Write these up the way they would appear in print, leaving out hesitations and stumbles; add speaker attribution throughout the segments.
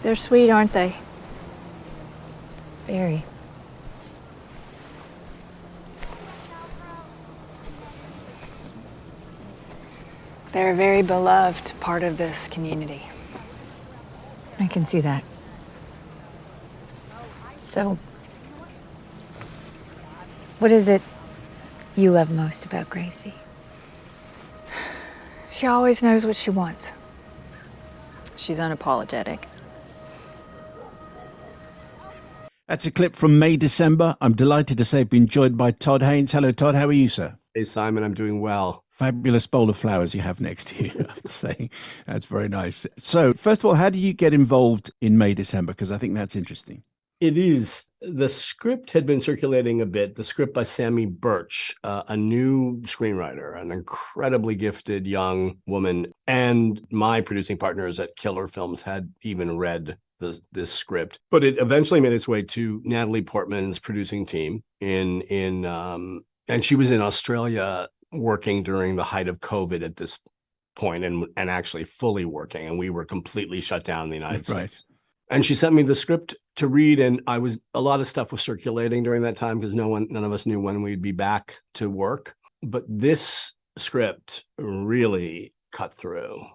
Speaker 1: They're sweet, aren't they?
Speaker 2: Very.
Speaker 3: They're a very beloved part of this community.
Speaker 2: I can see that. So, what is it you love most about Gracie?
Speaker 3: She always knows what she wants. She's unapologetic.
Speaker 4: That's a clip from May, December. I'm delighted to say I've been joined by Todd Haynes. Hello, Todd. How are you, sir?
Speaker 5: Hey, Simon, I'm doing well.
Speaker 4: Fabulous bowl of flowers you have next to you, I have to say. That's very nice. So, first of all, how did you get involved in May, December? Because I think that's interesting.
Speaker 5: It is. The script had been circulating a bit. The script by Sammy Birch, a new screenwriter, an incredibly gifted young woman. And my producing partners at Killer Films had even read this script. But it eventually made its way to Natalie Portman's producing team and she was in Australia working during the height of COVID at this point and actually fully working. And we were completely shut down in the United States. And she sent me the script to read, and a lot of stuff was circulating during that time because none of us knew when we'd be back to work. But this script really cut through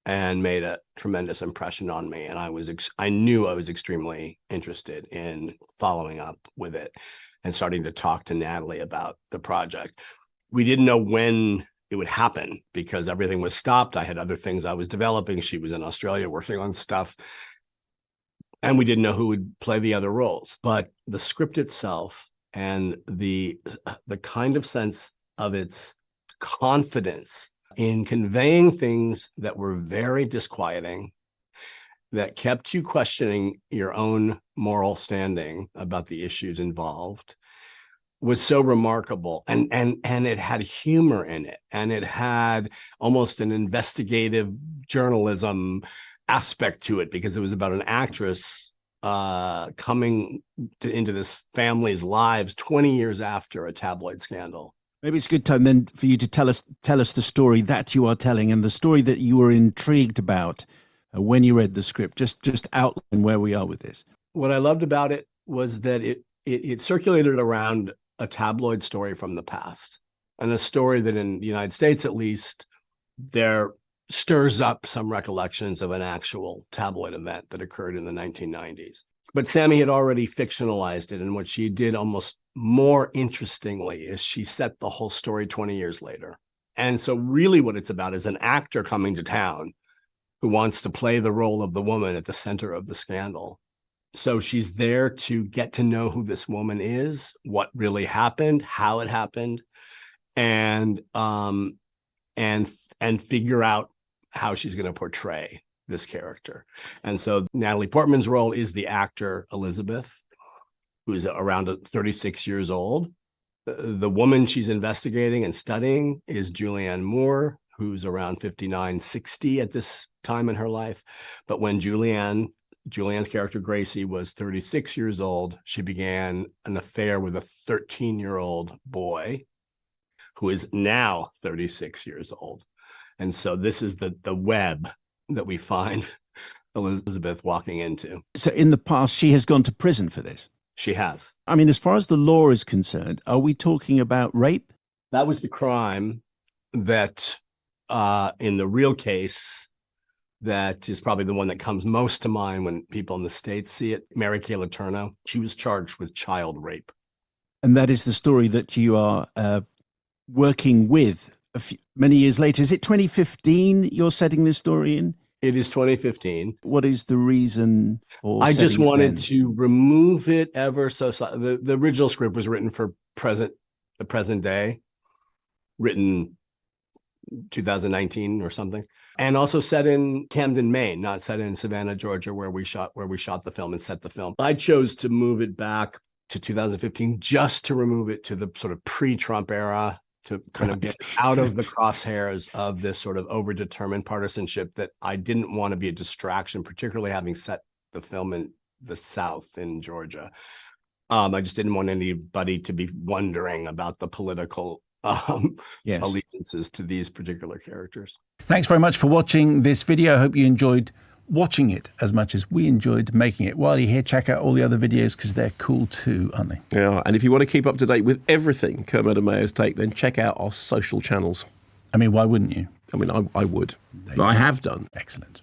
Speaker 5: and made a tremendous impression on me. And I knew I was extremely interested in following up with it and starting to talk to Natalie about the project. We didn't know when it would happen because everything was stopped. I had other things I was developing. She was in Australia working on stuff. And we didn't know who would play the other roles. But the script itself and the kind of sense of its confidence in conveying things that were very disquieting, that kept you questioning your own moral standing about the issues involved, was so remarkable. And it had humor in it, and it had almost an investigative journalism aspect to it because it was about an actress coming into this family's lives 20 years after a tabloid scandal.
Speaker 4: Maybe it's a good time then for you to tell us the story that you are telling and the story that you were intrigued about when you read the script. Just outline where we are with this.
Speaker 5: What I loved about it was that it circulated around a tabloid story from the past, and a story that in the United States, at least, there stirs up some recollections of an actual tabloid event that occurred in the 1990s. But Sammy had already fictionalized it, and what she did almost more interestingly is she set the whole story 20 years later. And so really what it's about is an actor coming to town who wants to play the role of the woman at the center of the scandal. So she's there to get to know who this woman is, what really happened, how it happened, and figure out how she's going to portray this character. And so Natalie Portman's role is the actor Elizabeth, who's around 36 years old. The woman she's investigating and studying is Julianne Moore, who's around 59, 60 at this time in her life. But when Julianne's character Gracie was 36 years old, she began an affair with a 13-year-old boy who is now 36 years old. And so this is the web that we find Elizabeth walking into.
Speaker 4: So in the past, she has gone to prison for this.
Speaker 5: She has.
Speaker 4: I mean, as far as the law is concerned, are we talking about rape?
Speaker 5: That was the crime that, in the real case, that is probably the one that comes most to mind when people in the States see it. Mary Kay Letourneau, she was charged with child rape.
Speaker 4: And that is the story that you are working with many years later. Is it 2015 you're setting this story in?
Speaker 5: It is 2015.
Speaker 4: What is the reason for
Speaker 5: I just wanted
Speaker 4: to
Speaker 5: to remove it ever so slightly. The original script was written for the present day, written 2019 or something, and also set in Camden, Maine, not set in Savannah, Georgia, where we shot the film and set the film. I chose to move it back to 2015 just to remove it to the sort of pre-Trump era, to kind of get out of the crosshairs of this sort of overdetermined partisanship that I didn't want to be a distraction, particularly having set the film in the South in Georgia. I just didn't want anybody to be wondering about the political allegiances to these particular characters.
Speaker 4: Thanks very much for watching this video. I hope you enjoyed
Speaker 1: watching it as much as we enjoyed making it. While you're here, check out all the other videos because they're cool too, aren't they?
Speaker 6: Yeah, and if you want to keep up to date with everything Kermode and Mayo's Take, then check out our social channels.
Speaker 1: I mean, why wouldn't you?
Speaker 6: I mean, I would. I have done.
Speaker 1: Excellent.